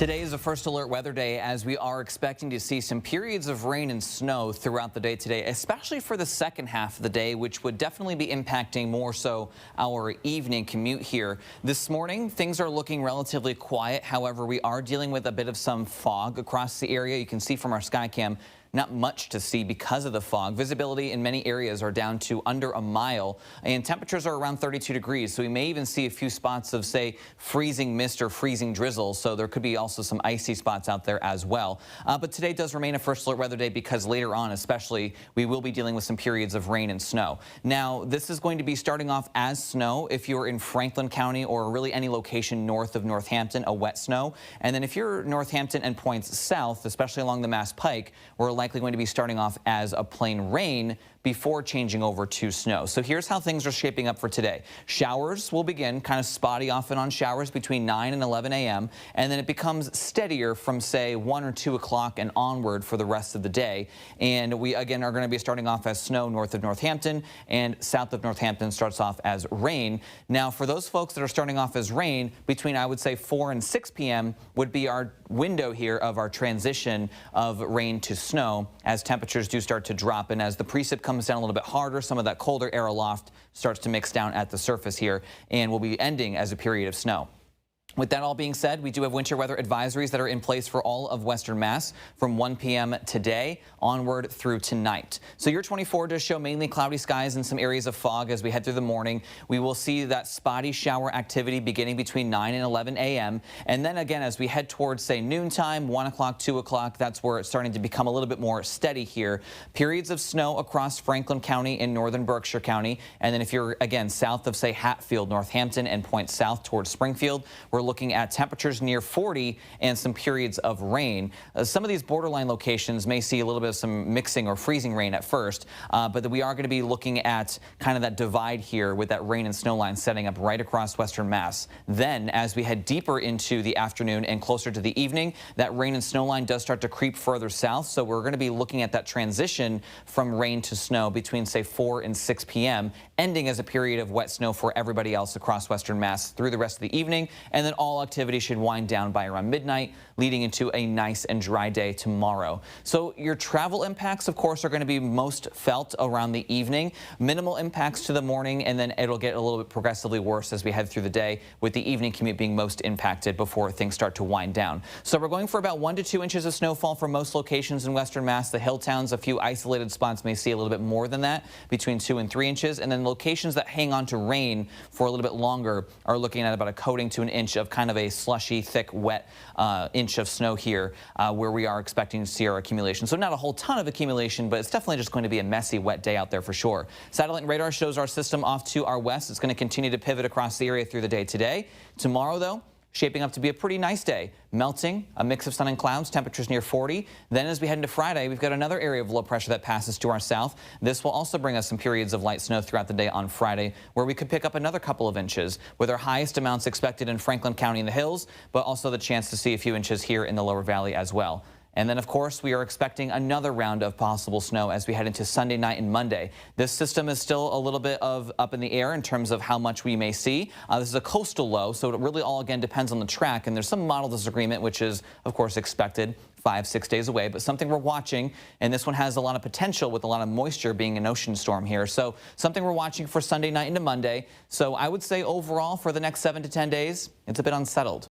Today is a first alert weather day as we are expecting to see some periods of rain and snow throughout the day today, especially for the second half of the day, which would definitely be impacting more so our evening commute here. This morning, things are looking relatively quiet. However, we are dealing with a bit of some fog across the area. You can see from our Skycam, not much to see because of the fog. Visibility in many areas are down to under a mile, and temperatures are around 32 degrees. So we may even see a few spots of, say, freezing mist or freezing drizzle. So there could be also some icy spots out there as well. But today does remain a first alert weather day because later on, especially, we will be dealing with some periods of rain and snow. Now, this is going to be starting off as snow if you're in Franklin County or really any location north of Northampton, a wet snow. And then if you're Northampton and points south, especially along the Mass Pike, we're likely going to be starting off as a plain rain before changing over to snow. So here's how things are shaping up for today. Showers will begin kind of spotty off and on showers between 9 and 11 a.m. and then it becomes steadier from say 1 or 2 o'clock and onward for the rest of the day. And we again are going to be starting off as snow north of Northampton, and south of Northampton starts off as rain. Now for those folks that are starting off as rain, between I would say 4 and 6 p.m. would be our window here of our transition of rain to snow as temperatures do start to drop and as the precip comes down a little bit harder, some of that colder air aloft starts to mix down at the surface here and will be ending as a period of snow. With that all being said, we do have winter weather advisories that are in place for all of Western Mass from 1 p.m. today onward through tonight. So your 24 does show mainly cloudy skies and some areas of fog as we head through the morning. We will see that spotty shower activity beginning between 9 and 11 a.m. And then again, as we head towards, say, noontime, 1 o'clock, 2 o'clock, that's where it's starting to become a little bit more steady here. Periods of snow across Franklin County and northern Berkshire County. And then if you're, again, south of, say, Hatfield, Northampton, and point south towards Springfield, we're looking at temperatures near 40 and some periods of rain. Some of these borderline locations may see a little bit of some mixing or freezing rain at first, but we are going to be looking at kind of that divide here with that rain and snow line setting up right across Western Mass. Then as we head deeper into the afternoon and closer to the evening, that rain and snow line does start to creep further south. So we're going to be looking at that transition from rain to snow between say 4 and 6 p.m., ending as a period of wet snow for everybody else across Western Mass through the rest of the evening. And then all activity should wind down by around midnight, leading into a nice and dry day tomorrow. So your travel impacts, of course, are going to be most felt around the evening. Minimal impacts to the morning, and then it'll get a little bit progressively worse as we head through the day, with the evening commute being most impacted before things start to wind down. So we're going for about 1 to 2 inches of snowfall for most locations in Western Mass. The hill towns, a few isolated spots may see a little bit more than that, between 2 and 3 inches. And then locations that hang on to rain for a little bit longer are looking at about a coating to an inch of kind of a slushy, thick, wet inch of snow here where we are expecting to see our accumulation. So not a whole ton of accumulation, but it's definitely just going to be a messy, wet day out there for sure. Satellite radar shows our system off to our west. It's going to continue to pivot across the area through the day today. Tomorrow, though, shaping up to be a pretty nice day. Melting, a mix of sun and clouds, temperatures near 40. Then as we head into Friday, we've got another area of low pressure that passes to our south. This will also bring us some periods of light snow throughout the day on Friday, where we could pick up another couple of inches, with our highest amounts expected in Franklin County in the hills, but also the chance to see a few inches here in the lower valley as well. And then, of course, we are expecting another round of possible snow as we head into Sunday night and Monday. This system is still a little bit of up in the air in terms of how much we may see. This is a coastal low, so it really all, again, depends on the track. And there's some model disagreement, which is, of course, expected 5-6 days away, but something we're watching. And this one has a lot of potential with a lot of moisture being an ocean storm here. So something we're watching for Sunday night into Monday. So I would say overall for the next 7 to 10 days, it's a bit unsettled.